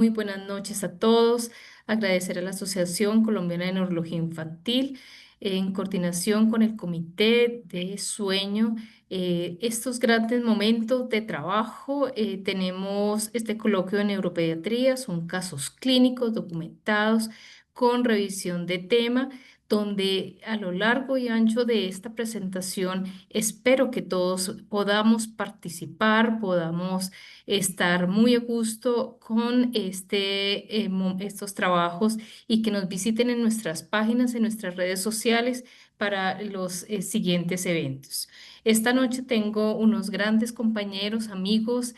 Muy buenas noches a todos. Agradecer a la Asociación Colombiana de Neurología Infantil en coordinación con el Comité de Sueño. Estos grandes momentos de trabajo, tenemos este coloquio de neuropediatría, son casos clínicos documentados con revisión de tema, donde a lo largo y ancho de esta presentación espero que todos podamos participar, podamos estar muy a gusto con estos trabajos y que nos visiten en nuestras páginas, en nuestras redes sociales para los siguientes eventos. Esta noche tengo unos grandes compañeros, amigos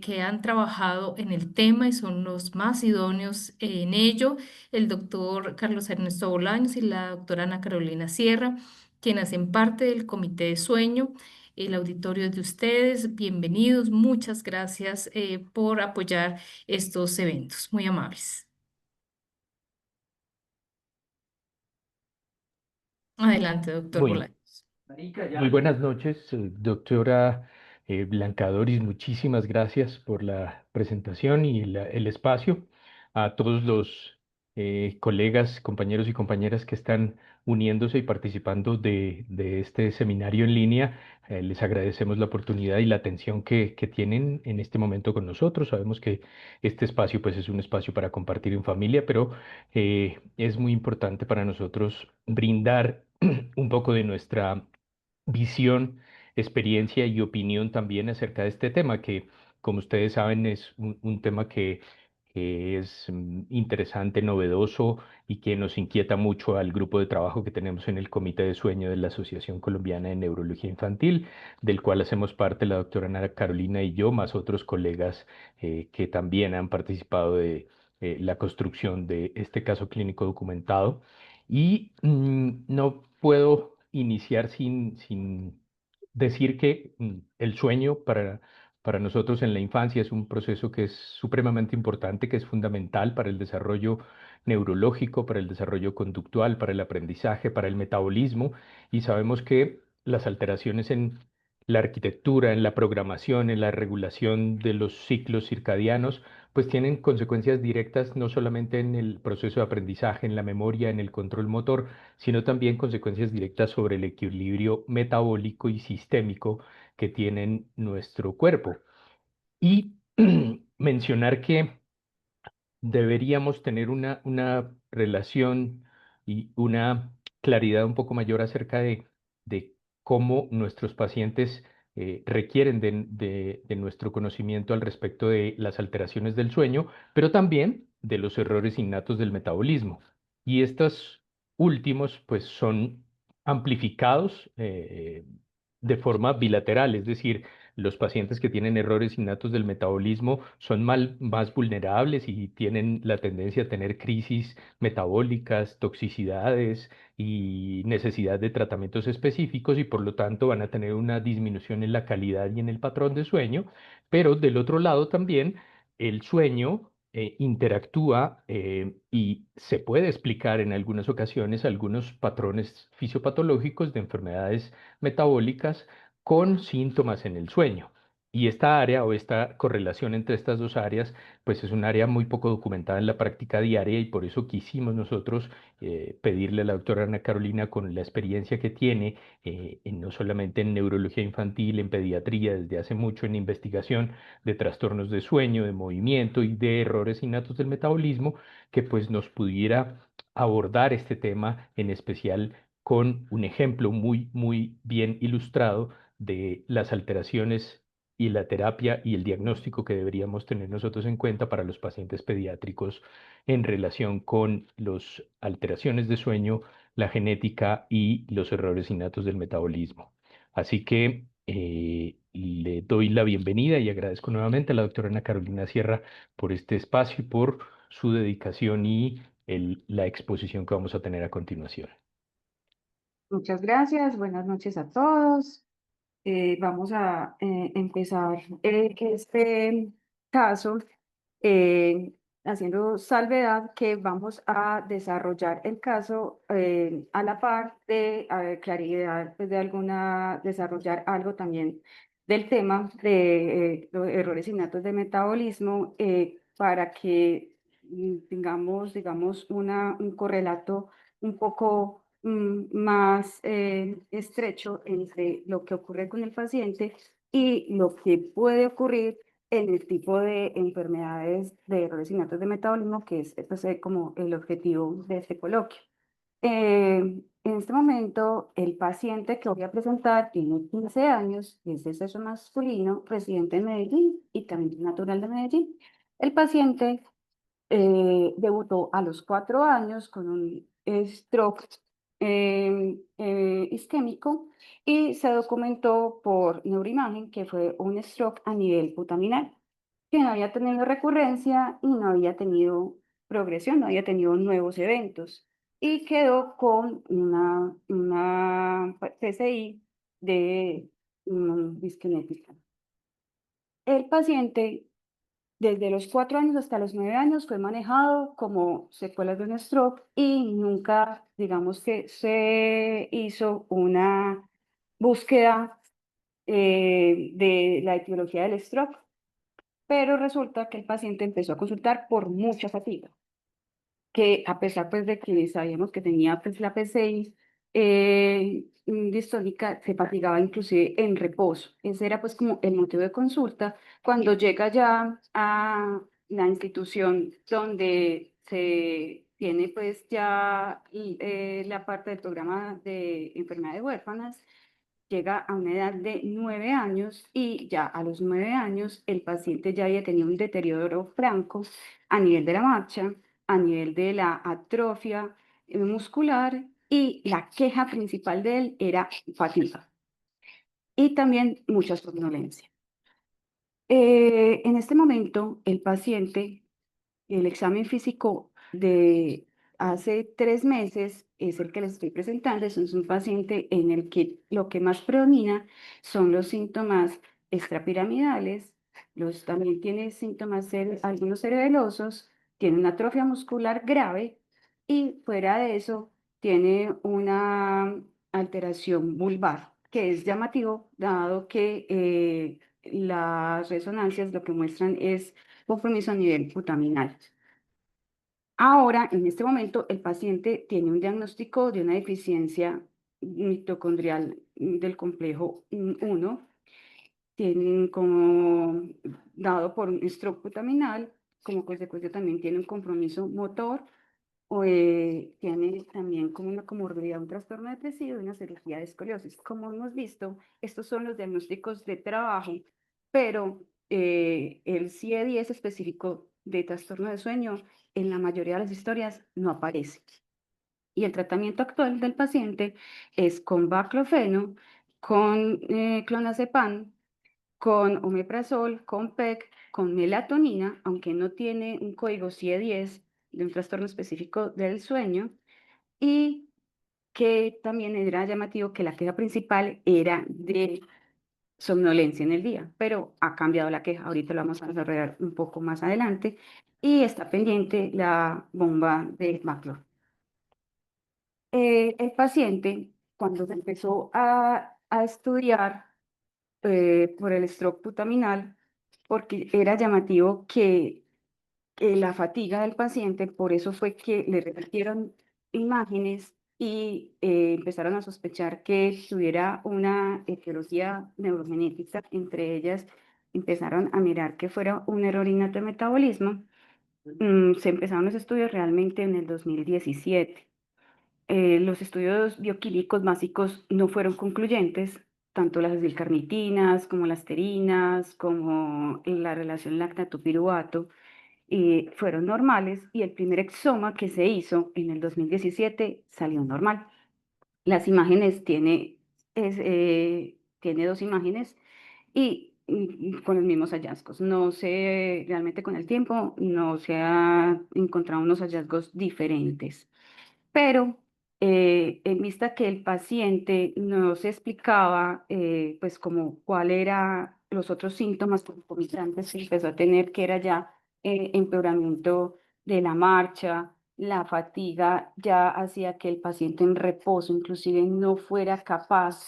que han trabajado en el tema y son los más idóneos en ello, el doctor Carlos Ernesto Bolaños y la doctora Ana Carolina Sierra, quienes hacen parte del Comité de Sueño. El auditorio es de ustedes. Bienvenidos. Muchas gracias por apoyar estos eventos. Muy amables. Adelante, doctor Muy, Bolaños. muy buenas noches, doctora Blanca Doris. Muchísimas gracias por la presentación y el espacio. A todos los colegas, compañeros y compañeras que están uniéndose y participando de este seminario en línea, les agradecemos la oportunidad y la atención que tienen en este momento con nosotros. Sabemos que este espacio pues, es un espacio para compartir en familia, pero es muy importante para nosotros brindar un poco de nuestra visión, experiencia y opinión también acerca de este tema, que como ustedes saben es un tema que es interesante, novedoso y que nos inquieta mucho al grupo de trabajo que tenemos en el Comité de Sueño de la Asociación Colombiana de Neurología Infantil, del cual hacemos parte la doctora Ana Carolina y yo, más otros colegas que también han participado de la construcción de este caso clínico documentado. Y no puedo iniciar sin decir que el sueño para nosotros en la infancia es un proceso que es supremamente importante, que es fundamental para el desarrollo neurológico, para el desarrollo conductual, para el aprendizaje, para el metabolismo. Y sabemos que las alteraciones en la arquitectura, en la programación, en la regulación de los ciclos circadianos, pues tienen consecuencias directas no solamente en el proceso de aprendizaje, en la memoria, en el control motor, sino también consecuencias directas sobre el equilibrio metabólico y sistémico que tienen nuestro cuerpo. Y mencionar que deberíamos tener una relación y una claridad un poco mayor acerca de cómo nuestros pacientes requieren de nuestro conocimiento al respecto de las alteraciones del sueño, pero también de los errores innatos del metabolismo. Y estos últimos, pues, son amplificados de forma bilateral, es decir, los pacientes que tienen errores innatos del metabolismo son más vulnerables y tienen la tendencia a tener crisis metabólicas, toxicidades y necesidad de tratamientos específicos y por lo tanto van a tener una disminución en la calidad y en el patrón de sueño. Pero del otro lado también el sueño interactúa y se puede explicar en algunas ocasiones algunos patrones fisiopatológicos de enfermedades metabólicas con síntomas en el sueño. Y esta área o esta correlación entre estas dos áreas, pues es un área muy poco documentada en la práctica diaria y por eso quisimos nosotros pedirle a la doctora Ana Carolina, con la experiencia que tiene, no solamente en neurología infantil, en pediatría, desde hace mucho en investigación de trastornos de sueño, de movimiento y de errores innatos del metabolismo, que pues nos pudiera abordar este tema en especial con un ejemplo muy bien ilustrado de las alteraciones y la terapia y el diagnóstico que deberíamos tener nosotros en cuenta para los pacientes pediátricos en relación con las alteraciones de sueño, la genética y los errores innatos del metabolismo. Así que le doy la bienvenida y agradezco nuevamente a la doctora Ana Carolina Sierra por este espacio y por su dedicación y la exposición que vamos a tener a continuación. Muchas gracias, buenas noches a todos. Vamos a empezar este caso eh, haciendo salvedad que vamos a desarrollar el caso a la par de claridad, pues, de desarrollar algo también del tema de los errores innatos de metabolismo, para que tengamos, digamos, un correlato un poco más estrecho entre lo que ocurre con el paciente y lo que puede ocurrir en el tipo de enfermedades de errores innatos de metabolismo, que es pues, como el objetivo de este coloquio. En este momento, el paciente que voy a presentar tiene 15 años, es de sexo masculino, residente en Medellín y también natural de Medellín. El paciente debutó a los 4 años con un stroke isquémico y se documentó por neuroimagen que fue un stroke a nivel putaminal, que no había tenido recurrencia y no había tenido progresión, no había tenido nuevos eventos y quedó con una PCI de disquinética. El paciente desde los 4 años hasta los 9 años fue manejado como secuelas de un stroke y nunca, digamos que se hizo una búsqueda de la etiología del stroke, pero resulta que el paciente empezó a consultar por mucha fatiga, que a pesar pues de que sabíamos que tenía pues la PCI distónica, se fatigaba inclusive en reposo. Ese era pues como el motivo de consulta. Cuando llega ya a la institución donde se tiene pues ya la parte del programa de enfermedades huérfanas, llega a una edad de 9 años y ya a los 9 años el paciente ya había tenido un deterioro franco a nivel de la marcha, a nivel de la atrofia muscular y la queja principal de él era fatiga y también mucha somnolencia. En este momento el paciente, el examen físico de hace 3 meses es el que les estoy presentando. Es un paciente en el que lo que más predomina son los síntomas extrapiramidales. También tiene síntomas, algunos cerebelosos, tiene una atrofia muscular grave y fuera de eso tiene una alteración vulvar, que es llamativo, dado que las resonancias lo que muestran es compromiso a nivel putaminal. Ahora, en este momento, el paciente tiene un diagnóstico de una deficiencia mitocondrial del complejo 1, tiene como dado por un stroke putaminal, como consecuencia también tiene un compromiso motor, o tiene también como una comorbilidad, un trastorno depresivo y una cirugía de escoliosis. Como hemos visto, estos son los diagnósticos de trabajo, pero el CIE-10 específico de trastorno de sueño en la mayoría de las historias no aparece. Y el tratamiento actual del paciente es con baclofeno, con clonazepam, con omeprazol, con PEC, con melatonina, aunque no tiene un código CIE-10 de un trastorno específico del sueño, y que también era llamativo que la queja principal era de somnolencia en el día, pero ha cambiado la queja. Ahorita lo vamos a desarrollar un poco más adelante y está pendiente la bomba de Baclof. El paciente, cuando se empezó a estudiar por el stroke putaminal, porque era llamativo que la fatiga del paciente, por eso fue que le repitieron imágenes y empezaron a sospechar que tuviera una etiología neurogenética, entre ellas empezaron a mirar que fuera un error innato de metabolismo. Se empezaron los estudios realmente en el 2017. Los estudios bioquímicos básicos no fueron concluyentes, tanto las dilcarnitinas como las terinas, como la relación lactato-piruvato fueron normales y el primer exoma que se hizo en el 2017 salió normal. Las imágenes tiene 2 imágenes y con los mismos hallazgos. No sé, realmente con el tiempo no se ha encontrado unos hallazgos diferentes, pero en vista que el paciente no se explicaba, pues como cuál era los otros síntomas concomitantes que empezó a tener, que era ya empeoramiento de la marcha, la fatiga ya hacía que el paciente en reposo inclusive no fuera capaz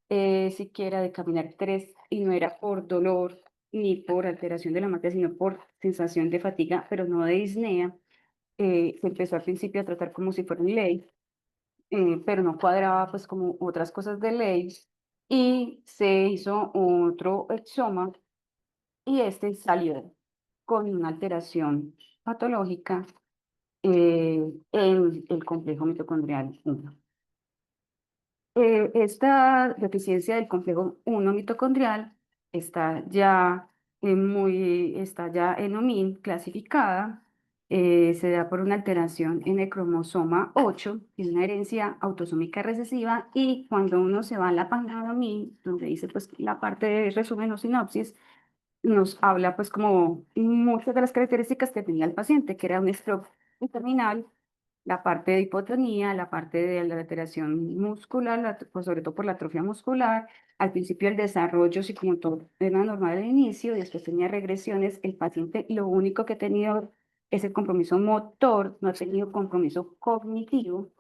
siquiera de caminar 3, y no era por dolor ni por alteración de la marcha, sino por sensación de fatiga, pero no de disnea. Se empezó al principio a tratar como si fuera una ley, pero no cuadraba pues como otras cosas de ley, y se hizo otro exoma y este salió con una alteración patológica en el complejo mitocondrial 1. Esta deficiencia del complejo 1 mitocondrial está ya en OMIN clasificada. Se da por una alteración en el cromosoma 8, tiene una herencia autosómica recesiva, y cuando uno se va a la página de OMIN, donde dice pues la parte de resumen o sinopsis, nos habla pues como muchas de las características que tenía el paciente, que era un stroke terminal, la parte de hipotonía, la parte de la alteración muscular, pues sobre todo por la atrofia muscular. Al principio el desarrollo psicomotor era normal al inicio, y después tenía regresiones. El paciente lo único que ha tenido es el compromiso motor, no ha tenido compromiso cognitivo,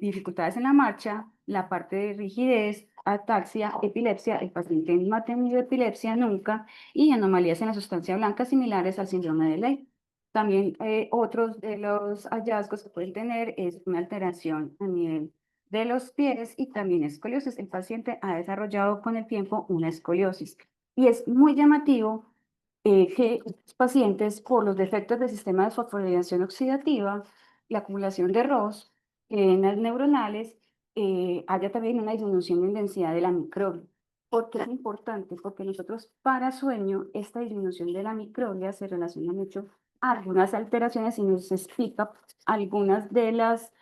dificultades en la marcha, la parte de rigidez, ataxia, epilepsia. El paciente no ha tenido epilepsia nunca, y anomalías en la sustancia blanca similares al síndrome de Leigh. También otros de los hallazgos que pueden tener es una alteración a nivel de los pies y también escoliosis. El paciente ha desarrollado con el tiempo una escoliosis, y es muy llamativo que los pacientes, por los defectos del sistema de fosforilación oxidativa, la acumulación de ROS en las neuronales, haya también una disminución en densidad de la microglia. ¿Por qué es importante? Porque nosotros para sueño, esta disminución de la microglia se relaciona mucho a algunas alteraciones y nos explica algunas de las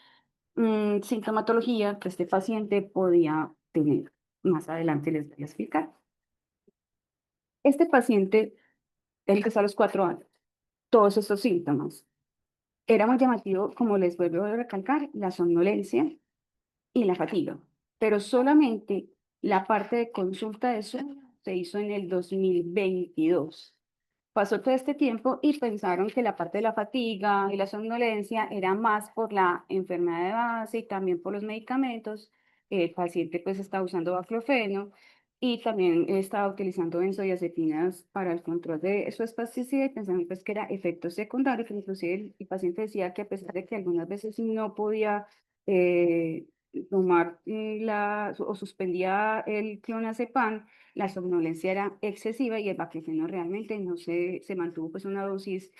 sintomatología que este paciente podía tener. Más adelante les voy a explicar. Este paciente, el que está a los 4 años, todos estos síntomas. Era muy llamativo, como les vuelvo a recalcar, la somnolencia y la fatiga, pero solamente la parte de consulta de sueño se hizo en el 2022. Pasó todo este tiempo y pensaron que la parte de la fatiga y la somnolencia era más por la enfermedad de base y también por los medicamentos. El paciente pues estaba usando baclofeno y también estaba utilizando benzodiazepinas para el control de su espasticidad, y pensaron pues que era efecto secundario, que inclusive el paciente decía que a pesar de que algunas veces no podía eh, tomar o suspendía el clonazepam, la somnolencia era excesiva y el baclofeno realmente no se mantuvo pues una dosis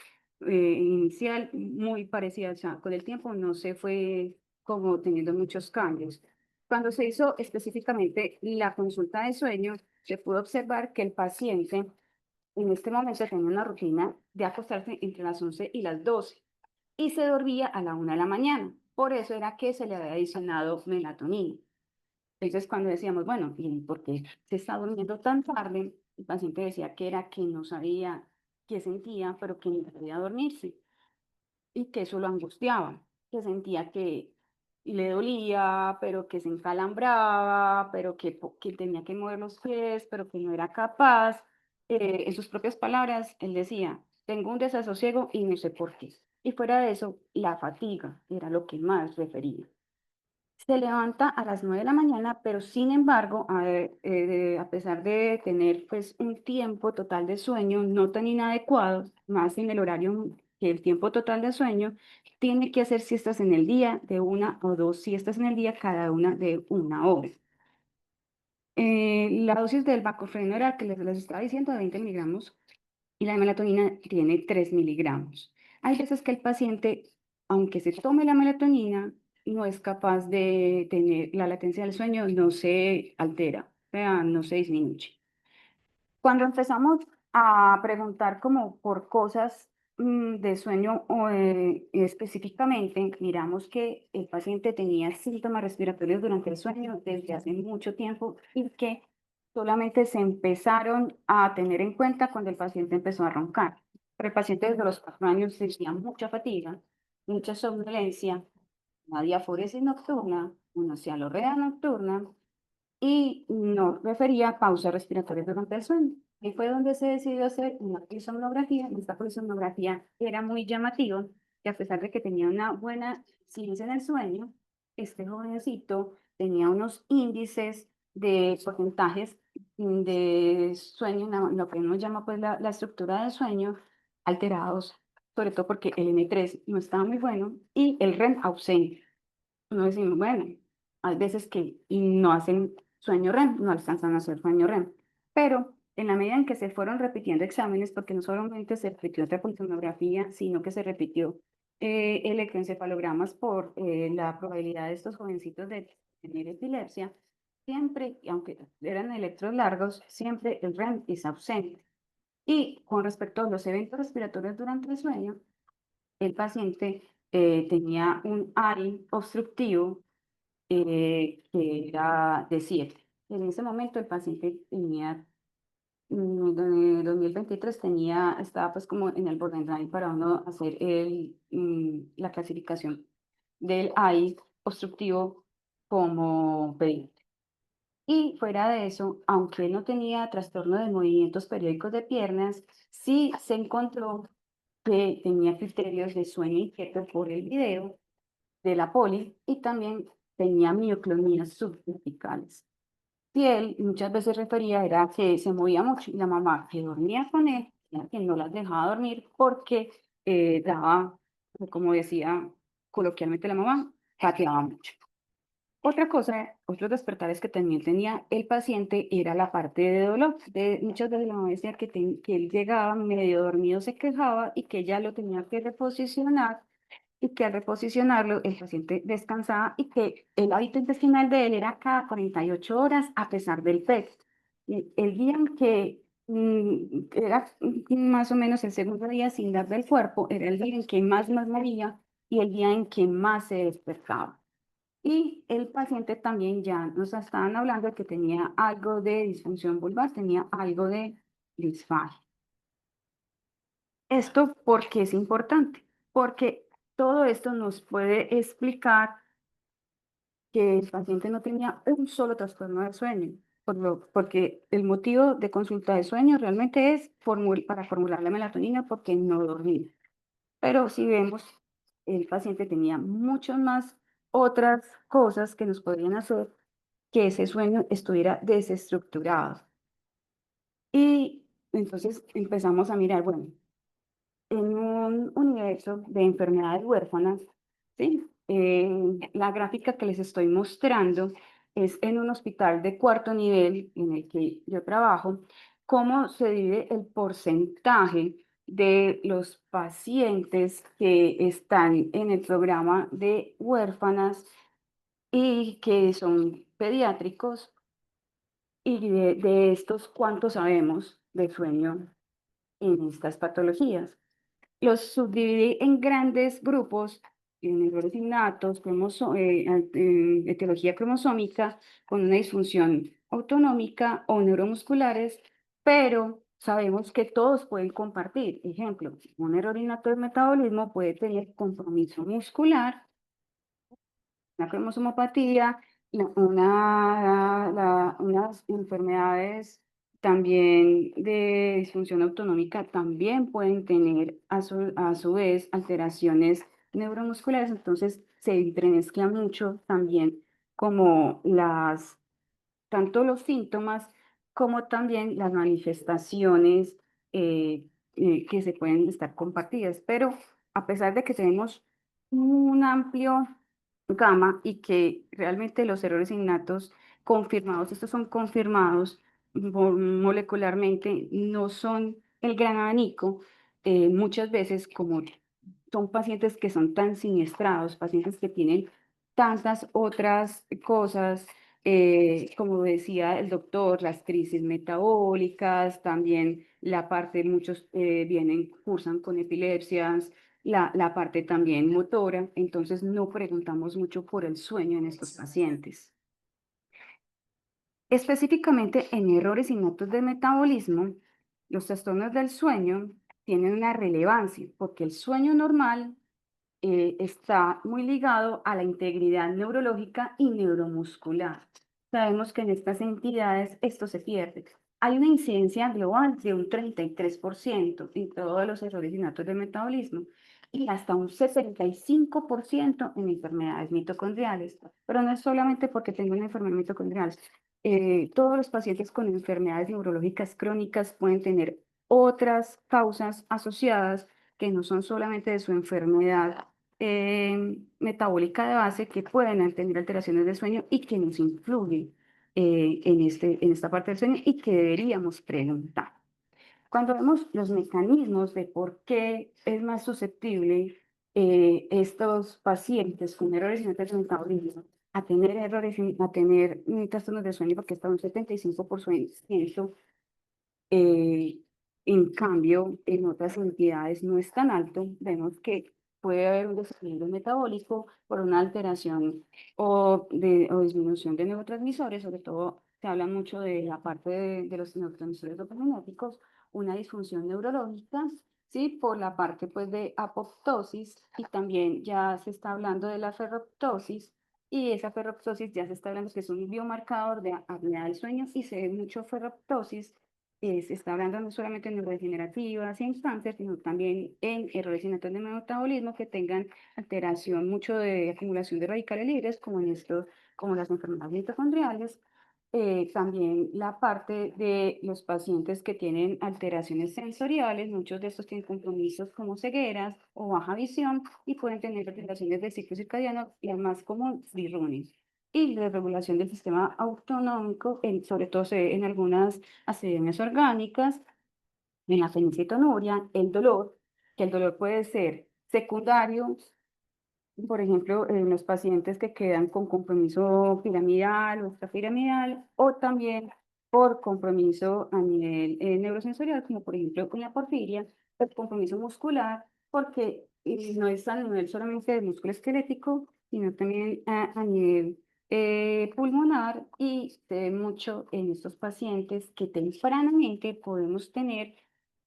inicial muy parecida, o sea, con el tiempo no se fue como teniendo muchos cambios. Cuando se hizo específicamente la consulta de sueño, se pudo observar que el paciente en este momento tenía una rutina de acostarse entre las 11 y las 12 y se dormía a la 1 de la mañana. Por eso era que se le había adicionado melatonina. Entonces, cuando decíamos, bueno, ¿y por qué se está durmiendo tan tarde? El paciente decía que era que no sabía qué sentía, pero que no podía dormirse, y que eso lo angustiaba, que sentía que le dolía, pero que se encalambraba, pero que tenía que mover los pies, pero que no era capaz. En sus propias palabras, él decía, tengo un desasosiego y no sé por qué. Y fuera de eso, la fatiga era lo que más refería. Se levanta a las 9 de la mañana, pero sin embargo, a pesar de tener pues un tiempo total de sueño no tan inadecuado, más en el horario que el tiempo total de sueño, tiene que hacer siestas en el día, de 1 o 2 siestas en el día, cada una de 1 hora. La dosis del bacofeno era que les estaba diciendo, de 20 miligramos, y la melatonina tiene 3 miligramos. Hay veces que el paciente, aunque se tome la melatonina, no es capaz de tener la latencia del sueño, no se altera, o sea, no se disminuye. Cuando empezamos a preguntar como por cosas de sueño o específicamente, miramos que el paciente tenía síntomas respiratorios durante el sueño desde hace mucho tiempo, y que solamente se empezaron a tener en cuenta cuando el paciente empezó a roncar. Pero el paciente desde los 4 años tenía mucha fatiga, mucha somnolencia, una diaforesis nocturna, una cialorrea nocturna, y no refería pausas respiratorias durante el sueño. Y fue donde se decidió hacer una polisomnografía. Esta polisomnografía era muy llamativa, que a pesar de que tenía una buena ciencia en el sueño, este jovencito tenía unos índices de porcentajes de sueño, lo que uno llama pues la estructura del sueño, alterados, sobre todo porque el N3 no estaba muy bueno y el REM ausente. Uno decimos, bueno, hay veces que no hacen sueño REM, no alcanzan a hacer sueño REM, pero en la medida en que se fueron repitiendo exámenes, porque no solamente se repitió otra polsonografía, sino que se repitió electroencefalogramas por la probabilidad de estos jovencitos de tener epilepsia, siempre, y aunque eran electros largos, siempre el REM es ausente. Y con respecto a los eventos respiratorios durante el sueño, el paciente tenía un ARI obstructivo que era de 7. En ese momento el paciente tenía, en el 2023 estaba pues como en el borderline para uno hacer la clasificación del AI obstructivo como pediatra. Y fuera de eso, aunque él no tenía trastorno de movimientos periódicos de piernas, sí se encontró que tenía criterios de sueño inquieto por el video de la poli y también tenía mioclonías subcorticales. Y él muchas veces refería era que se movía mucho y la mamá que dormía con él, que no las dejaba dormir porque daba, como decía coloquialmente la mamá, pateaba mucho. Otra cosa, otros despertares que también tenía el paciente era la parte de dolor. Muchas veces la mamá decía que él llegaba medio dormido, se quejaba y que ella lo tenía que reposicionar y que al reposicionarlo el paciente descansaba y que el hábito intestinal de él era cada 48 horas a pesar del PET. Y el día en que era más o menos el segundo día sin dar del cuerpo, era el día en que más moría y el día en que más se despertaba. Y el paciente también ya nos estaban hablando de que tenía algo de disfunción vulvar, tenía algo de disfagia. ¿Esto por qué es importante? Porque todo esto nos puede explicar que el paciente no tenía un solo trastorno de sueño, porque el motivo de consulta de sueño realmente es para formular la melatonina porque no dormía. Pero si vemos, el paciente tenía muchas más otras cosas que nos podrían hacer que ese sueño estuviera desestructurado. Y entonces empezamos a mirar, bueno, en un universo de enfermedades huérfanas, ¿sí? La gráfica que les estoy mostrando es en un hospital de cuarto nivel en el que yo trabajo, cómo se divide el porcentaje de los pacientes que están en el programa de huérfanas y que son pediátricos y de estos cuánto sabemos de sueño en estas patologías. Los subdividí en grandes grupos, en errores innatos, etiología cromosómica, con una disfunción autonómica o neuromusculares, pero sabemos que todos pueden compartir. Ejemplo, un error innato de metabolismo puede tener compromiso muscular, una cromosomopatía, unas enfermedades también de disfunción autonómica también pueden tener a su vez alteraciones neuromusculares, entonces se entremezcla mucho también como tanto los síntomas como también las manifestaciones eh, que se pueden estar compartidas. Pero a pesar de que tenemos un amplio gama y que realmente los errores innatos confirmados, estos son confirmados molecularmente, no son el gran abanico, muchas veces como son pacientes que son tan siniestrados, pacientes que tienen tantas otras cosas, como decía el doctor, las crisis metabólicas, también la parte, muchos cursan con epilepsias, la parte también motora, entonces no preguntamos mucho por el sueño en estos pacientes. Específicamente en errores innatos de metabolismo, los trastornos del sueño tienen una relevancia porque el sueño normal está muy ligado a la integridad neurológica y neuromuscular. Sabemos que en estas entidades esto se pierde. Hay una incidencia global de un 33% en todos los errores innatos de metabolismo y hasta un 75% en enfermedades mitocondriales. Pero no es solamente porque tengo una enfermedad mitocondrial. todos los pacientes con enfermedades neurológicas crónicas pueden tener otras causas asociadas que no son solamente de su enfermedad metabólica de base, que pueden tener alteraciones de sueño y que nos influyen en esta parte del sueño y que deberíamos preguntar. Cuando vemos los mecanismos de por qué es más susceptible estos pacientes con errores en el metabolismo a tener a tener trastornos de sueño, porque está un 75%, eh, en cambio, en otras entidades no es tan alto. Vemos que puede haber un desequilibrio metabólico por una alteración o disminución de neurotransmisores, sobre todo se habla mucho de la parte de los neurotransmisores dopaminérgicos, una disfunción neurológica, ¿sí? Por la parte pues de apoptosis, y también ya se está hablando de la ferroptosis, y esa ferroptosis ya se está hablando que es un biomarcador de apnea del sueño, y se ve mucho ferroptosis. Se está hablando no solamente en neurodegenerativas y en cáncer, sino también en errores innatos de metabolismo que tengan alteración mucho de acumulación de radicales libres, como en estos, como las enfermedades mitocondriales. También la parte de los pacientes que tienen alteraciones sensoriales, muchos de estos tienen compromisos como cegueras o baja visión y pueden tener alteraciones del ciclo circadiano, y las más común, free running. Y la regulación del sistema autonómico, sobre todo se ve en algunas acidemias orgánicas, en la fenilcetonuria, el dolor, que el dolor puede ser secundario, por ejemplo, en los pacientes que quedan con compromiso piramidal o extrapiramidal, o también por compromiso a nivel neurosensorial, como por ejemplo con la porfiria, el compromiso muscular, porque no es a nivel solamente de músculo esquelético, sino también a nivel pulmonar, y se ve mucho en estos pacientes que tempranamente podemos tener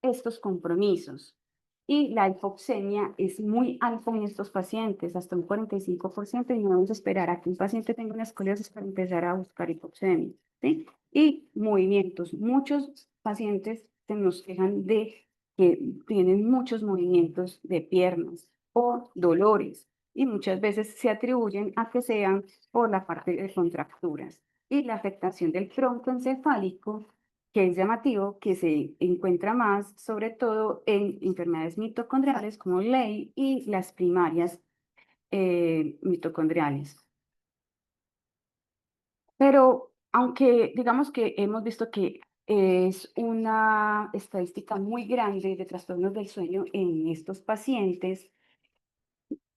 estos compromisos. Y la hipoxemia es muy alta en estos pacientes, hasta un 45%, y no vamos a esperar a que un paciente tenga una escoliosis para empezar a buscar hipoxemia, ¿sí? Y movimientos. Muchos pacientes se nos quejan de que tienen muchos movimientos de piernas o dolores, y muchas veces se atribuyen a que sean por la parte de contracturas. Y la afectación del tronco encefálico, que es llamativo, que se encuentra más sobre todo en enfermedades mitocondriales como Leigh y las primarias mitocondriales. Pero aunque digamos que hemos visto que es una estadística muy grande de trastornos del sueño en estos pacientes,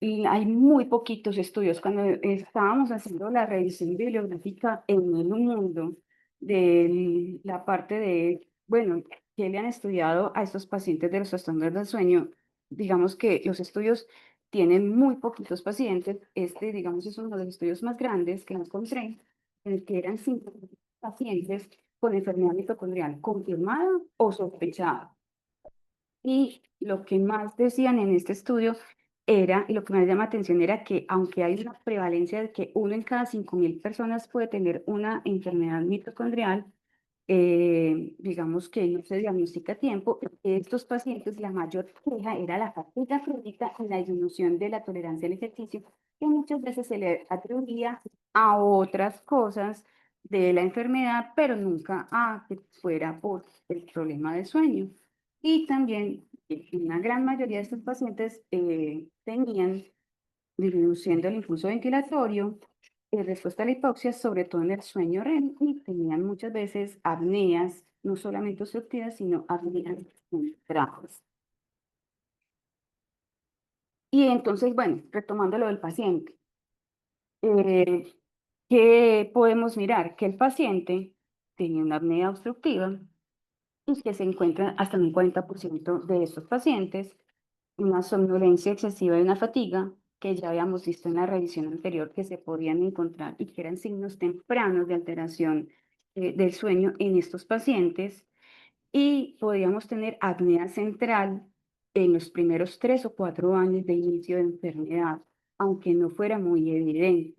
y hay muy poquitos estudios. Cuando estábamos haciendo la revisión bibliográfica en el mundo de la parte de, bueno, que le han estudiado a estos pacientes de los trastornos del sueño, digamos que los estudios tienen muy poquitos pacientes. Este, digamos, es uno de los estudios más grandes que encontré, en el que eran 5 pacientes con enfermedad mitocondrial confirmada o sospechada. Y lo que más decían en este estudio era, y lo que más llama atención era que aunque hay una prevalencia de que uno en cada 5.000 personas puede tener una enfermedad mitocondrial, digamos que no se diagnostica a tiempo, estos pacientes, la mayor queja era la fatiga crónica y la disminución de la tolerancia al ejercicio, que muchas veces se le atribuía a otras cosas de la enfermedad, pero nunca a que fuera por el problema de sueño. Y también una gran mayoría de estos pacientes tenían disminución del impulso ventilatorio, respuesta a la hipoxia, sobre todo en el sueño REM, y tenían muchas veces apneas, no solamente obstructivas, sino apneas centrales. Y entonces, bueno, retomando lo del paciente, eh, ¿qué podemos mirar? Que el paciente tenía una apnea obstructiva, y que se encuentra hasta en un 40% de estos pacientes, una somnolencia excesiva y una fatiga, que ya habíamos visto en la revisión anterior que se podían encontrar y que eran signos tempranos de alteración del sueño en estos pacientes. Y podíamos tener apnea central en los primeros 3 o 4 años de inicio de enfermedad, aunque no fuera muy evidente.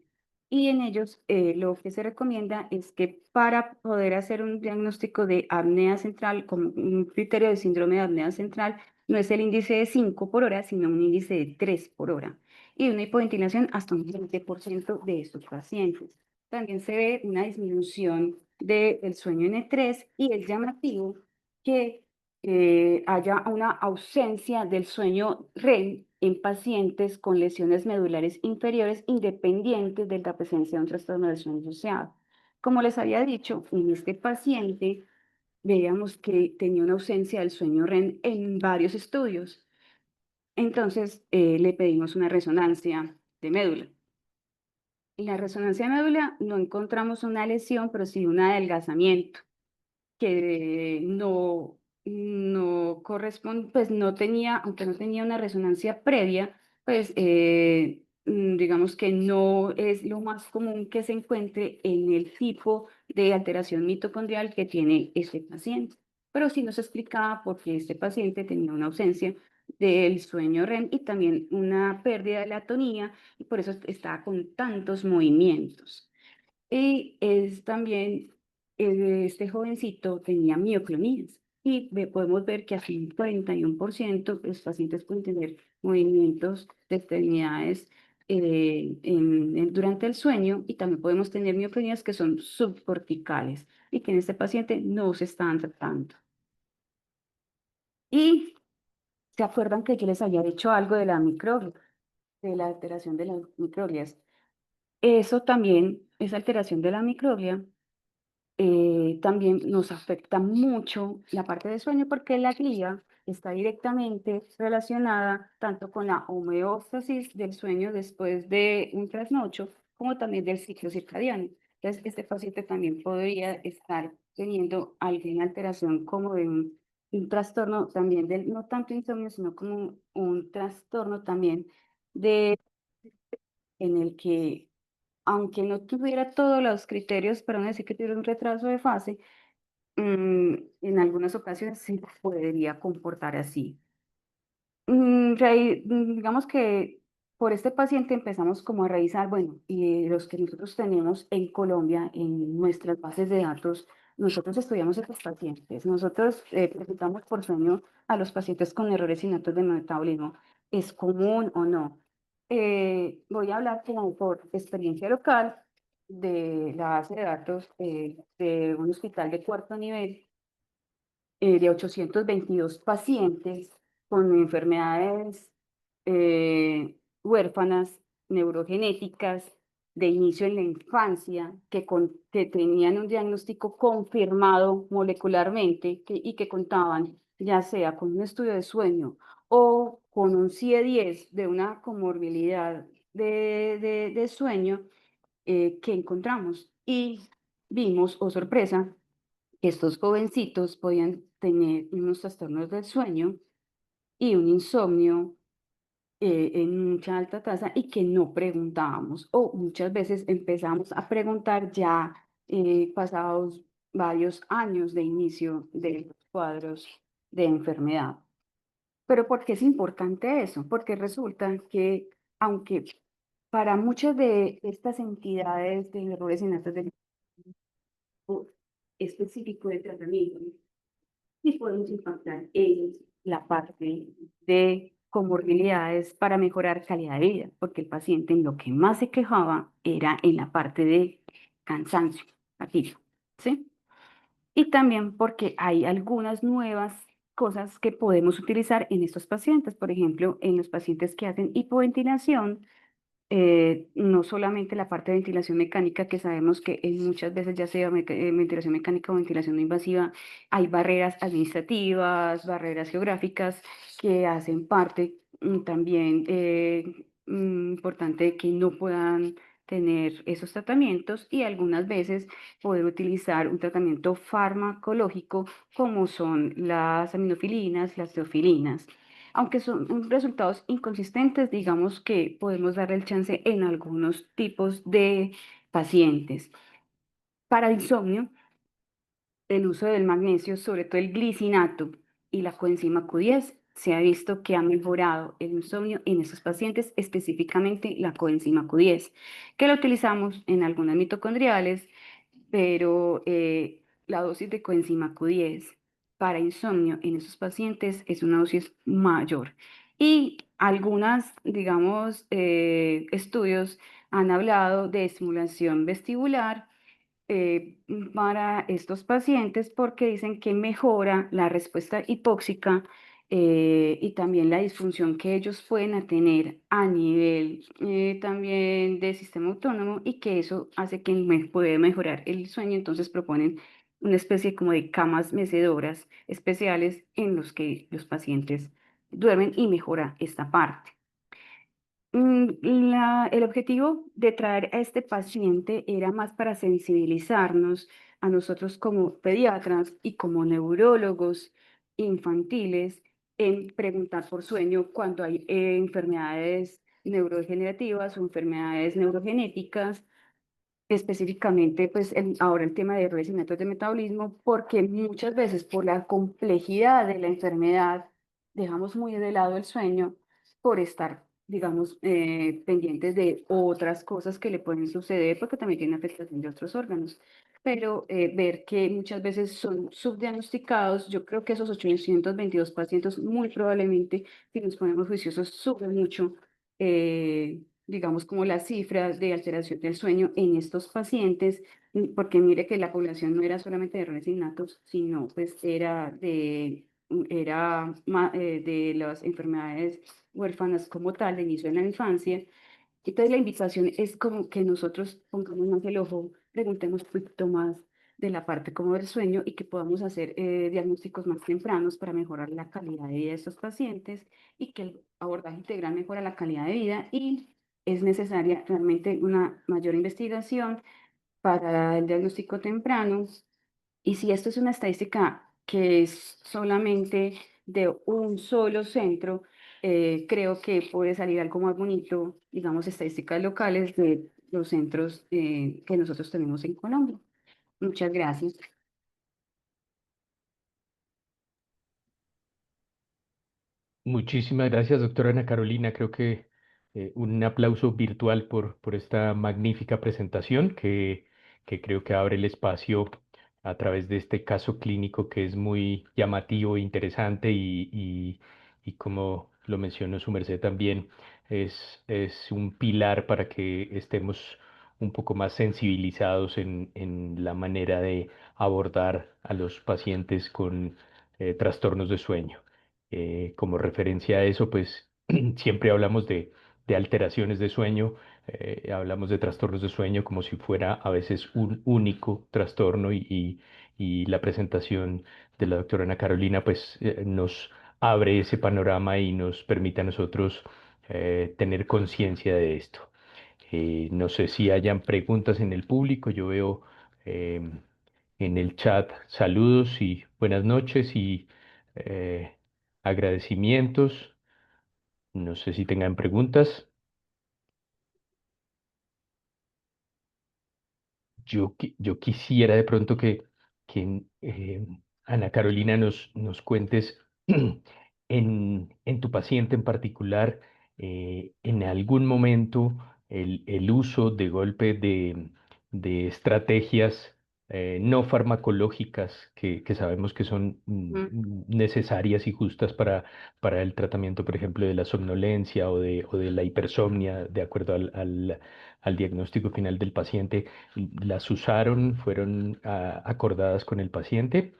Y en ellos lo que se recomienda es que para poder hacer un diagnóstico de apnea central, como un criterio de síndrome de apnea central, no es el índice de 5 por hora, sino un índice de 3 por hora. Y una hipoventilación hasta un 20% de estos pacientes. También se ve una disminución del sueño N3 y es llamativo que haya una ausencia del sueño REM en pacientes con lesiones medulares inferiores independientes de la presencia de un trastorno del sueño asociado. Como les había dicho, en este paciente veíamos que tenía una ausencia del sueño REM en varios estudios. Entonces le pedimos una resonancia de médula. En la resonancia de médula no encontramos una lesión, pero sí un adelgazamiento que no corresponde, pues no tenía, aunque no tenía una resonancia previa, pues digamos que no es lo más común que se encuentre en el tipo de alteración mitocondrial que tiene este paciente. Pero sí nos explicaba por qué este paciente tenía una ausencia del sueño REM y también una pérdida de la tonía y por eso estaba con tantos movimientos. Y es también, este jovencito tenía mioclonías y podemos ver que hasta un 41% los pacientes pueden tener movimientos de extremidades durante el sueño y también podemos tener mioclonías que son subcorticales y que en este paciente no se están tratando. Y se acuerdan que yo les había dicho algo de la microglia, de la alteración de las microglias. Eso también, esa alteración de la microglia también nos afecta mucho la parte de sueño porque la glia está directamente relacionada tanto con la homeostasis del sueño después de un trasnocho como también del ciclo circadiano. Entonces, este paciente también podría estar teniendo alguna alteración como de un trastorno también del, no tanto insomnio, sino como un trastorno también de, en el que aunque no tuviera todos los criterios para no decir que tuviera un retraso de fase, en algunas ocasiones se podría comportar así. Digamos que por este paciente empezamos como a revisar, bueno, y los que nosotros tenemos en Colombia, en nuestras bases de datos, nosotros estudiamos a estos pacientes, nosotros preguntamos por sueño a los pacientes con errores innatos de metabolismo, ¿es común o no? Voy a hablar como por experiencia local de la base de datos de un hospital de cuarto nivel de 822 pacientes con enfermedades huérfanas, neurogenéticas, de inicio en la infancia, que tenían un diagnóstico confirmado molecularmente y que contaban ya sea con un estudio de sueño o con un CIE-10 de una comorbilidad de sueño que encontramos. Y vimos, oh sorpresa, estos jovencitos podían tener unos trastornos del sueño y un insomnio en mucha alta tasa y que no preguntábamos o muchas veces empezamos a preguntar ya pasados varios años de inicio de los cuadros de enfermedad. Pero ¿por qué es importante eso? Porque resulta que aunque para muchas de estas entidades de errores innatos del tipo específico de tratamiento, y podemos impactar en la parte de comorbilidades para mejorar calidad de vida, porque el paciente en lo que más se quejaba era en la parte de cansancio, fatiga, ¿sí? Y también porque hay algunas nuevas cosas que podemos utilizar en estos pacientes, por ejemplo, en los pacientes que hacen hipoventilación, no solamente la parte de ventilación mecánica, que sabemos que muchas veces ya sea ventilación mecánica o ventilación no invasiva, hay barreras administrativas, barreras geográficas que hacen parte también importante de que no puedan tener esos tratamientos y algunas veces poder utilizar un tratamiento farmacológico como son las aminofilinas, las teofilinas. Aunque son resultados inconsistentes, digamos que podemos darle el chance en algunos tipos de pacientes. Para el insomnio, el uso del magnesio, sobre todo el glicinato y la coenzima Q10, se ha visto que ha mejorado el insomnio en esos pacientes, específicamente la coenzima Q10, que la utilizamos en algunas mitocondriales, pero la dosis de coenzima Q10 para insomnio en esos pacientes es una dosis mayor. Y algunas, digamos, estudios han hablado de estimulación vestibular para estos pacientes porque dicen que mejora la respuesta hipóxica y también la disfunción que ellos pueden tener a nivel también del sistema autónomo y que eso hace que puede mejorar el sueño. Entonces proponen una especie como de camas mecedoras especiales en los que los pacientes duermen y mejora esta parte. El objetivo de traer a este paciente era más para sensibilizarnos a nosotros como pediatras y como neurólogos infantiles en preguntar por sueño cuando hay enfermedades neurodegenerativas o enfermedades neurogenéticas específicamente, pues ahora el tema de errores y métodos de metabolismo, porque muchas veces por la complejidad de la enfermedad dejamos muy de lado el sueño por estar, digamos, pendientes de otras cosas que le pueden suceder, porque también tiene afectación de otros órganos. Pero ver que muchas veces son subdiagnosticados, yo creo que esos 822 pacientes muy probablemente, si nos ponemos juiciosos, sufren mucho. Digamos, como las cifras de alteración del sueño en estos pacientes, porque mire que la población no era solamente de errores innatos, sino pues de las enfermedades huérfanas como tal, de inicio en la infancia. Entonces la invitación es como que nosotros pongamos más el ojo, preguntemos un poquito más de la parte como del sueño y que podamos hacer diagnósticos más tempranos para mejorar la calidad de vida de estos pacientes y que el abordaje integral mejora la calidad de vida y es necesaria realmente una mayor investigación para el diagnóstico temprano. Y si esto es una estadística que es solamente de un solo centro, creo que puede salir algo más bonito, digamos, estadísticas locales de los centros que nosotros tenemos en Colombia. Muchas gracias. Muchísimas gracias, doctora Ana Carolina. Creo que un aplauso virtual por esta magnífica presentación que creo que abre el espacio a través de este caso clínico que es muy llamativo, interesante y como lo mencionó su merced también, es un pilar para que estemos un poco más sensibilizados en la manera de abordar a los pacientes con trastornos de sueño. Como referencia a eso, pues siempre hablamos de alteraciones de sueño, hablamos de trastornos de sueño como si fuera a veces un único trastorno y la presentación de la doctora Ana Carolina pues nos abre ese panorama y nos permite a nosotros tener conciencia de esto. No sé si hayan preguntas en el público, yo veo em, en el chat saludos y buenas noches y eh, agradecimientos. No sé si tengan preguntas. Yo quisiera de pronto que Ana Carolina nos cuentes en tu paciente en particular, en algún momento el uso de golpe de estrategias no farmacológicas que sabemos que son necesarias y justas para el tratamiento, por ejemplo, de la somnolencia o de la hipersomnia, de acuerdo al diagnóstico final del paciente, las usaron, fueron acordadas con el paciente.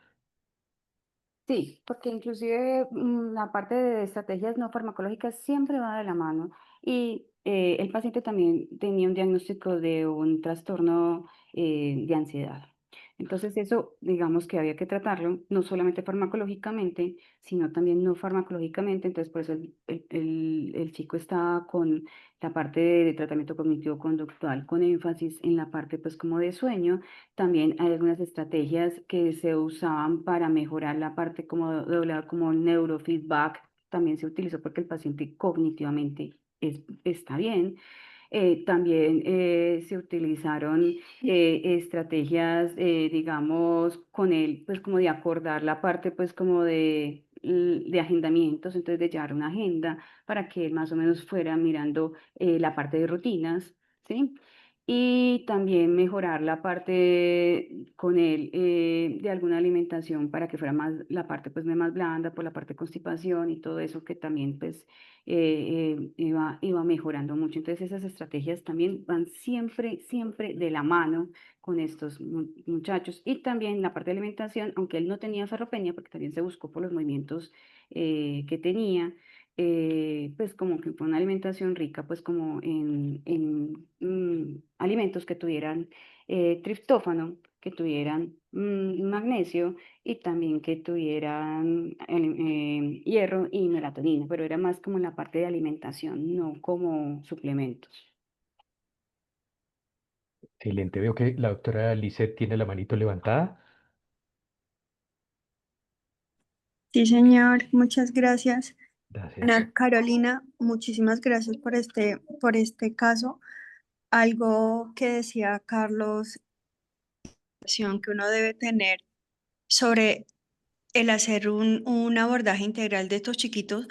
Sí, porque inclusive la parte de estrategias no farmacológicas siempre va de la mano y el paciente también tenía un diagnóstico de un trastorno de ansiedad. Entonces eso, digamos que había que tratarlo no solamente farmacológicamente, sino también no farmacológicamente. Entonces por eso el chico estaba con la parte de tratamiento cognitivo-conductual con énfasis en la parte pues como de sueño. También hay algunas estrategias que se usaban para mejorar la parte como neurofeedback. También se utilizó porque el paciente cognitivamente está bien. También se utilizaron estrategias, digamos, con él, pues como de acordar la parte, pues como de agendamientos, entonces de llevar una agenda para que él más o menos fuera mirando la parte de rutinas, ¿sí? y también mejorar la parte con él de alguna alimentación para que fuera más, la parte pues más blanda por la parte de constipación y todo eso que también pues iba mejorando mucho. Entonces esas estrategias también van siempre, siempre de la mano con estos muchachos. Y también la parte de alimentación, aunque él no tenía sarropenia, porque también se buscó por los movimientos que tenía, pues como que fue una alimentación rica, pues como en alimentos que tuvieran triptófano, que tuvieran magnesio y también que tuvieran hierro y melatonina, pero era más como en la parte de alimentación, no como suplementos. Excelente. Veo que la doctora Lisset tiene la manito levantada. Sí, señor, muchas gracias. Gracias. Ana Carolina, muchísimas gracias por este caso. Algo que decía Carlos, que uno debe tener sobre el hacer un abordaje integral de estos chiquitos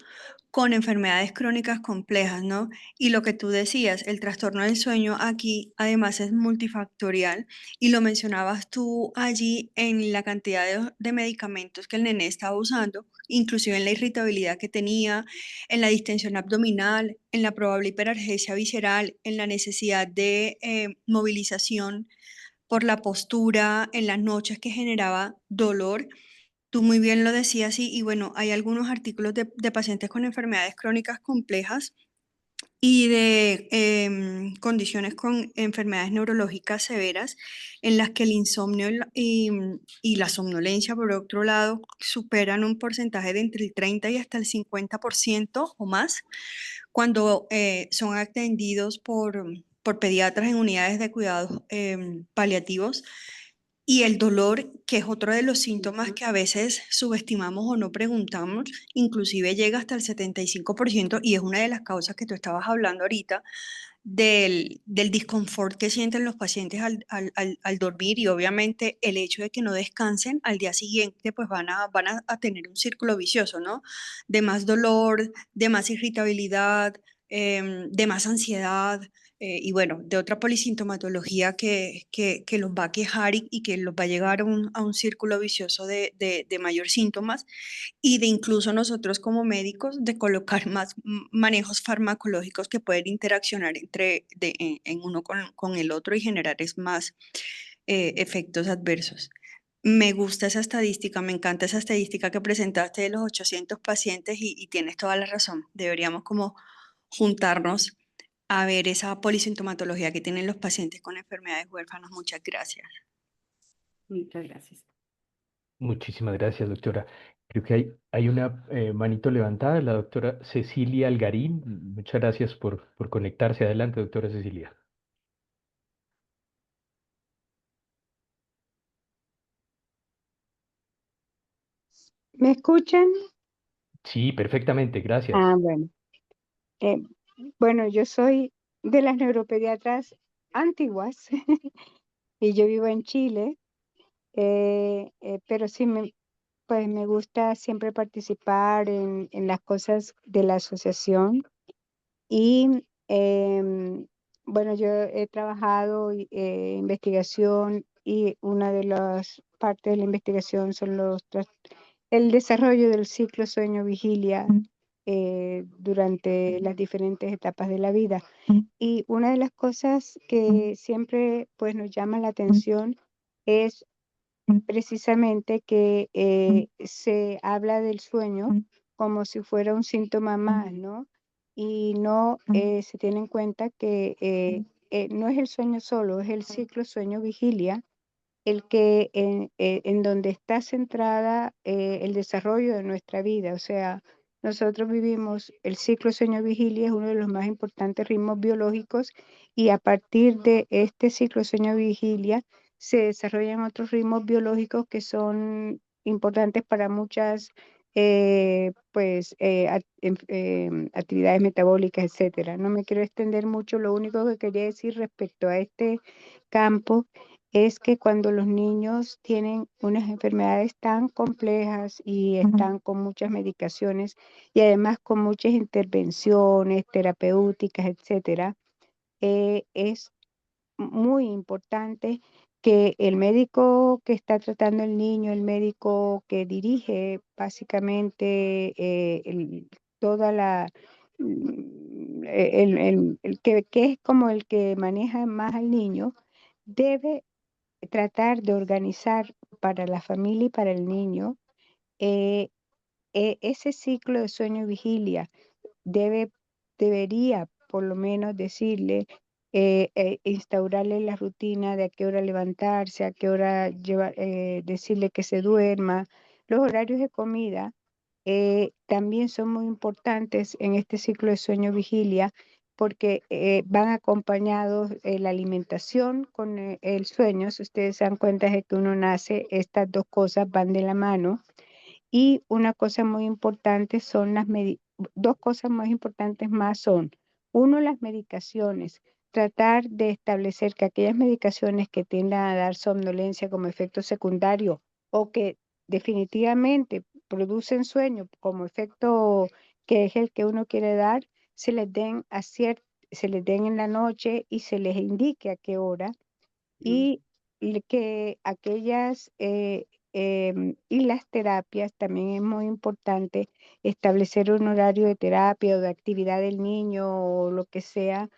con enfermedades crónicas complejas, ¿no? Y lo que tú decías, el trastorno del sueño aquí además es multifactorial y lo mencionabas tú allí en la cantidad de medicamentos que el nené estaba usando, inclusive en la irritabilidad que tenía, en la distensión abdominal, en la probable hiperalgesia visceral, en la necesidad de movilización por la postura en las noches que generaba dolor. Tú muy bien lo decías y bueno, hay algunos artículos de pacientes con enfermedades crónicas complejas y de condiciones con enfermedades neurológicas severas en las que el insomnio y la somnolencia, por otro lado, superan un porcentaje de entre el 30 y hasta el 50% o más cuando son atendidos por pediatras en unidades de cuidados paliativos. Y el dolor, que es otro de los síntomas Ujú. que a veces subestimamos o no preguntamos, inclusive llega hasta el 75% y es una de las causas que tú estabas hablando ahorita del disconfort que sienten los pacientes al dormir y obviamente el hecho de que no descansen al día siguiente pues van a tener un círculo vicioso, ¿no? De más dolor, de más irritabilidad, de más ansiedad y bueno, de otra polisintomatología que los va a quejar y que los va a llevar a un círculo vicioso de mayor síntomas y de incluso nosotros como médicos de colocar más manejos farmacológicos que pueden interaccionar en uno con el otro y generar más efectos adversos. Me gusta esa estadística, me encanta esa estadística que presentaste de los 800 pacientes y tienes toda la razón. Deberíamos como juntarnos a ver esa polisintomatología que tienen los pacientes con enfermedades huérfanas. Muchas gracias. Muchas gracias. Muchísimas gracias, doctora. Creo que hay una manito levantada, la doctora Cecilia Algarín. Muchas gracias por conectarse. Adelante, doctora Cecilia. ¿Me escuchan? Sí, perfectamente, gracias. Ah, bueno. Eh, bueno, yo soy de las neuropediatras antiguas y yo vivo en Chile, pero sí pues me gusta siempre participar en las cosas de la asociación y bueno, yo he trabajado investigación y una de las partes de la investigación son el desarrollo del ciclo sueño-vigilia durante las diferentes etapas de la vida. Y una de las cosas que siempre pues nos llama la atención es precisamente que se habla del sueño como si fuera un síntoma más, ¿no? Y no se tiene en cuenta que no es el sueño solo, es el ciclo sueño-vigilia el que en donde está centrada el desarrollo de nuestra vida. O sea, nosotros vivimos el ciclo sueño-vigilia, es uno de los más importantes ritmos biológicos y a partir de este ciclo sueño-vigilia se desarrollan otros ritmos biológicos que son importantes para muchas actividades metabólicas, etcétera. No me quiero extender mucho, lo único que quería decir respecto a este campo es que cuando los niños tienen unas enfermedades tan complejas y están con muchas medicaciones y además con muchas intervenciones terapéuticas, etcétera, es muy importante que el médico que está tratando al niño, el médico que dirige básicamente toda la, que es como el que maneja más al niño, debe tratar de organizar para la familia y para el niño eh, ese ciclo de sueño-vigilia debe, debería por lo menos decirle, instaurarle la rutina de a qué hora levantarse, a qué hora decirle que se duerma. Los horarios de comida también son muy importantes en este ciclo de sueño-vigilia porque van acompañados la alimentación con el sueño. Si ustedes se dan cuenta de que uno nace, estas dos cosas van de la mano. Y una cosa muy importante son dos cosas más importantes más son, uno, las medicaciones. Tratar de establecer que aquellas medicaciones que tiendan a dar somnolencia como efecto secundario o que definitivamente producen sueño como efecto que es el que uno quiere dar, se les den se les den en la noche y se les indique a qué hora Mm, y que aquellas y las terapias también es muy importante establecer un horario de terapia o de actividad del niño o lo que sea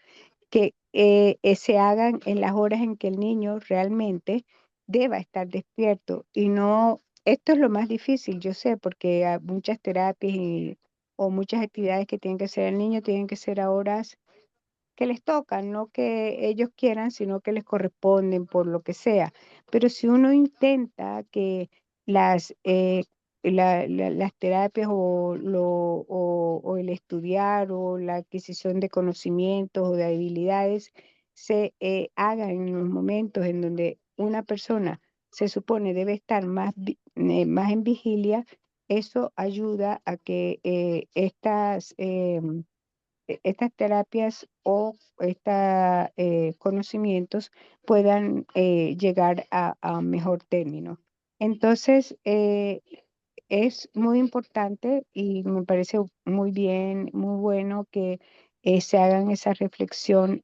que se hagan en las horas en que el niño realmente deba estar despierto y no, esto es lo más difícil, yo sé, porque hay muchas terapias o muchas actividades que tienen que hacer el niño tienen que ser a horas que les tocan, no que ellos quieran, sino que les corresponden por lo que sea. Pero si uno intenta que las, las terapias o el estudiar o la adquisición de conocimientos o de habilidades se hagan en los momentos en donde una persona se supone debe estar más en vigilia, eso ayuda a que estas terapias o estos conocimientos puedan llegar a un mejor término. Entonces, es muy importante y me parece muy bien, muy bueno que se hagan esa reflexión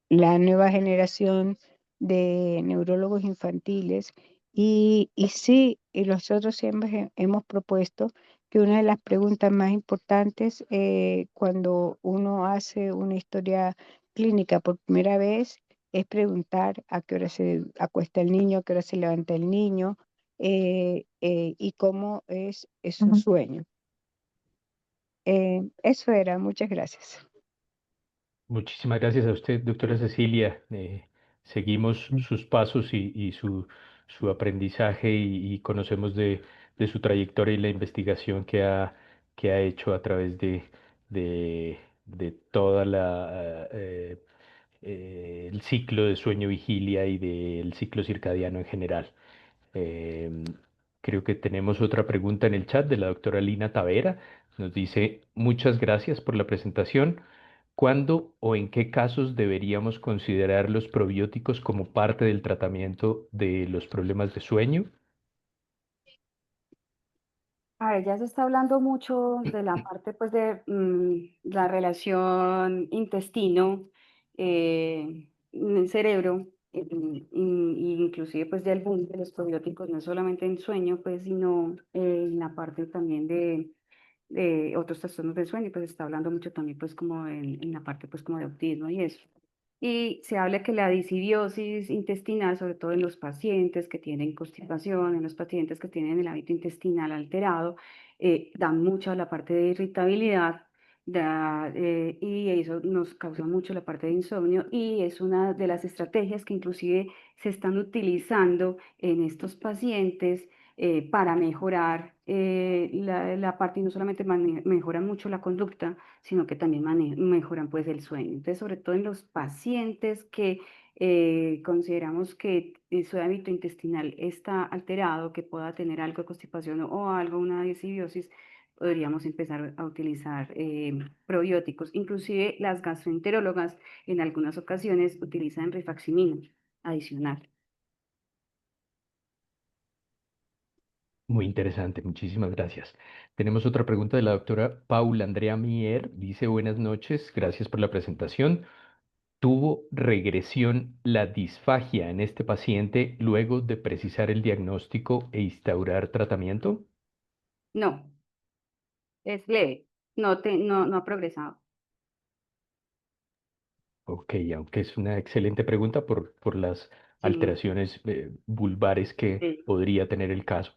la nueva generación de neurólogos infantiles y sí, y nosotros siempre hemos propuesto que una de las preguntas más importantes cuando uno hace una historia clínica por primera vez es preguntar a qué hora se acuesta el niño, a qué hora se levanta el niño y cómo es su sueño. Eso era, muchas gracias. Muchísimas gracias a usted, doctora Cecilia. Seguimos sus pasos y su aprendizaje y conocemos de su trayectoria y la investigación que ha hecho a través de toda el ciclo de sueño-vigilia y del ciclo circadiano en general. Em, Creo que tenemos otra pregunta en el chat de la doctora Lina Tavera. Nos dice, muchas gracias por la presentación. ¿Cuándo o en qué casos deberíamos considerar los probióticos como parte del tratamiento de los problemas de sueño? A ver, ya se está hablando mucho de la parte pues de la relación intestino, en el cerebro, inclusive pues del boom de los probióticos, no solamente en sueño, pues, sino en la parte también de otros trastornos del sueño, pues se está hablando mucho también pues como en la parte pues como de autismo y eso. Y se habla que la disibiosis intestinal, sobre todo en los pacientes que tienen constipación, en los pacientes que tienen el hábito intestinal alterado, da mucho a la parte de irritabilidad y eso nos causa mucho la parte de insomnio y es una de las estrategias que inclusive se están utilizando en estos pacientes para mejorar la parte y no solamente mejoran mucho la conducta, sino que también mejoran pues el sueño. Entonces, sobre todo en los pacientes que consideramos que su hábito intestinal está alterado, que pueda tener algo de constipación o algo, una disbiosis, podríamos empezar a utilizar probióticos. Inclusive las gastroenterólogas en algunas ocasiones utilizan rifaximirina adicional. Muy interesante, muchísimas gracias. Tenemos otra pregunta de la doctora Paula Andrea Mier. Dice, buenas noches, gracias por la presentación. ¿Tuvo regresión la disfagia en este paciente luego de precisar el diagnóstico e instaurar tratamiento? No, es leve, no ha progresado. Ok, aunque es una excelente pregunta por las Sí, alteraciones vulvares que sí, podría tener el caso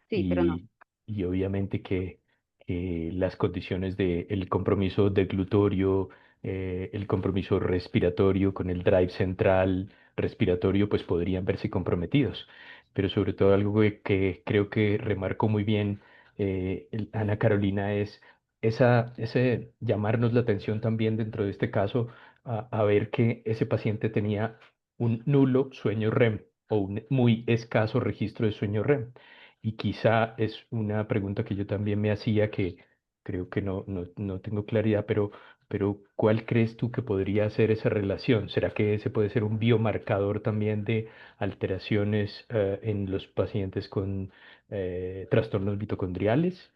sí, pero no. y, y obviamente que las condiciones del compromiso deglutorio, el compromiso respiratorio con el drive central respiratorio, pues podrían verse comprometidos. Pero sobre todo algo que creo que remarcó muy bien Ana Carolina es ese llamarnos la atención también dentro de este caso a ver que ese paciente tenía un nulo sueño REM o un muy escaso registro de sueño REM. Y quizá es una pregunta que yo también me hacía que creo que no tengo claridad, pero ¿cuál crees tú que podría ser esa relación? ¿Será que ese puede ser un biomarcador también de alteraciones en los pacientes con trastornos mitocondriales?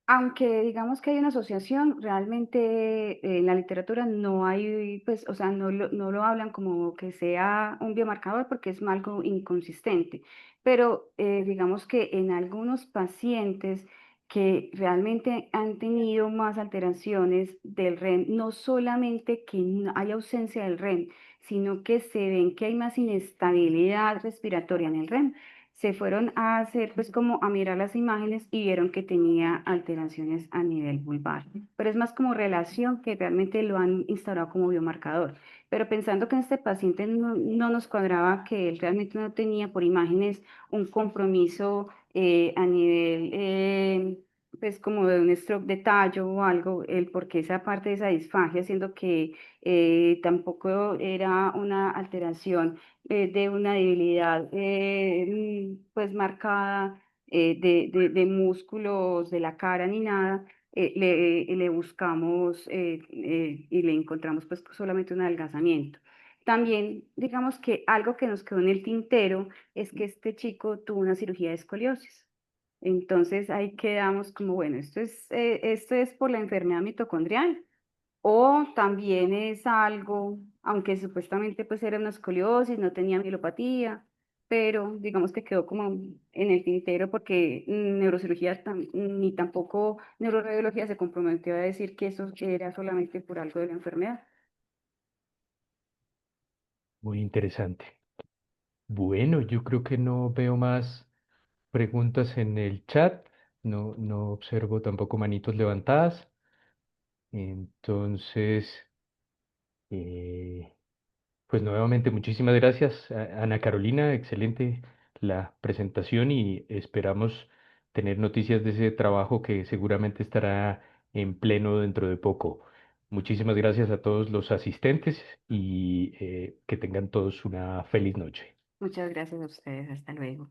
Aunque digamos que hay una asociación, realmente en la literatura no hay, pues, o sea, no lo hablan como que sea un biomarcador porque es algo inconsistente. Pero digamos que en algunos pacientes que realmente han tenido más alteraciones del REM, no solamente que no hay ausencia del REM, sino que se ven que hay más inestabilidad respiratoria en el REM, se fueron a hacer, pues como a mirar las imágenes y vieron que tenía alteraciones a nivel vulvar. Pero es más como relación que realmente lo han instaurado como biomarcador. Pero pensando que en este paciente no nos cuadraba que él realmente no tenía por imágenes un compromiso a nivel, pues como de un stroke de tallo o algo, el por qué esa parte de esa disfagia, siendo que tampoco era una alteración de una debilidad pues marcada de músculos de la cara ni nada, le buscamos y le encontramos pues solamente un adelgazamiento. También digamos que algo que nos quedó en el tintero es que este chico tuvo una cirugía de escoliosis. Entonces ahí quedamos como, bueno, esto es por la enfermedad mitocondrial o también es algo, aunque supuestamente pues era una escoliosis, no tenía mielopatía, pero digamos que quedó como en el tintero porque neurocirugía ni tampoco neuroradiología se comprometió a decir que eso era solamente por algo de la enfermedad. Muy interesante. Bueno, yo creo que no veo más preguntas en el chat. No observo tampoco manitos levantadas. Entonces, eh, pues nuevamente muchísimas gracias, Ana Carolina. Excelente la presentación y esperamos tener noticias de ese trabajo que seguramente estará en pleno dentro de poco. Muchísimas gracias a todos los asistentes y que tengan todos una feliz noche. Muchas gracias a ustedes, hasta luego.